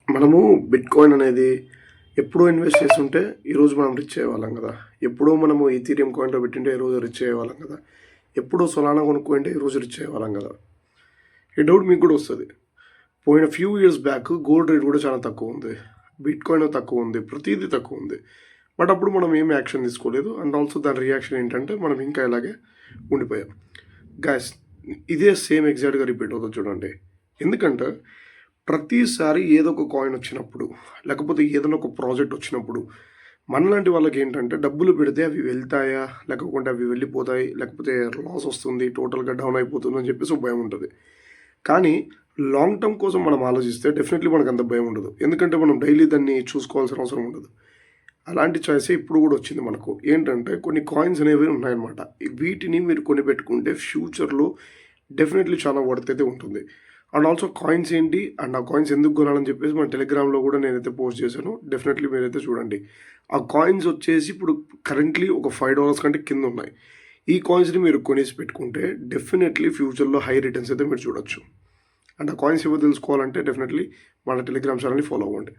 మనము బిట్‌కాయిన్ అనేది ఎప్పుడో ఇన్వెస్ట్ చేసుంటే ఈరోజు మనం రిచ్ అయ్యేవాళ్ళం కదా! ఎప్పుడో మనము ఈథీరియం కాయిన్‌లో పెట్టింటే ఈరోజు రిచ్ అయ్యేవాళ్ళం కదా! ఎప్పుడో సొలానా కొనుక్కుంటే ఈరోజు రిచ్ అయ్యేవాళ్ళం కదా! ఈ డౌట్ మీకు కూడా వస్తది. పోయిన few years back gold rate కూడా చాలా తక్కువ ఉంది. బిట్‌కాయిన్ తక్కువ ఉంది. ప్రతీదీ తక్కువ ఉంది. బట్ అప్పుడు మనం ఏమి యాక్షన్ తీసుకోలేదు. అండ్ ఆల్సో దాని రియాక్షన్ ఏంటంటే మనం ఇంకా ఇలాగే ఉండిపోయాం. గైస్ ఇదే సేమ్ ఎగ్జాక్ట్‌గా రిపీట్ అవుతది చూడండి. ఎందుకంటే ప్రతిసారి ఏదో ఒక కాయిన్ వచ్చినప్పుడు, లేకపోతే ఏదైనా ఒక ప్రాజెక్ట్ వచ్చినప్పుడు, మనలాంటి వాళ్ళకేంటంటే డబ్బులు పెడితే అవి వెళ్తాయా? లేకపోతే అవి వెళ్ళిపోతాయి, లేకపోతే లాస్ వస్తుంది, టోటల్‌గా డౌన్ అయిపోతుందని చెప్పేసి ఒక భయం ఉంటది. కానీ లాంగ్ టర్మ్ కోసం మనం ఆలోచిస్తే డెఫినెట్‌లీ మనకంత భయం ఉండదు. ఎందుకంటే మనం డైలీ దాన్ని చూసుకోవాల్సిన అవసరం ఉండదు. అలాంటి చాయిసే ఇప్పుడు కూడా వచ్చింది మనకు. ఏంటంటే కొన్ని కాయిన్స్ అనేవి ఉన్నాయన్నమాట. వీటిని మీరు కొనిపెట్టుకుంటే ఫ్యూచర్‌లో డెఫినెట్‌లీ చాలా వర్త్ అయితే ఉంటుంది. అండ్ ఆల్సో కాయిన్స్ ఏంటి అండ్ ఆ కాయిన్స్ ఎందుకు కొనాలని చెప్పేసి మన టెలిగ్రామ్‌లో కూడా నేనైతే పోస్ట్ చేశాను. డెఫినెట్‌లీ మీరైతే చూడండి. ఆ కాయిన్స్ వచ్చేసి ఇప్పుడు కరెంట్‌లీ ఒక $5 కంటే కింద ఉన్నాయి. ఈ కాయిన్స్‌ని మీరు కొనేసి పెట్టుకుంటే డెఫినెట్‌లీ ఫ్యూచర్‌లో హై రిటర్న్స్ అయితే మీరు చూడొచ్చు. అండ్ ఆ కాయిన్స్ ఏవో తెలుసుకోవాలంటే డెఫినెట్‌లీ మన టెలిగ్రామ్ ఛానల్‌ని ఫాలో అవ్వండి.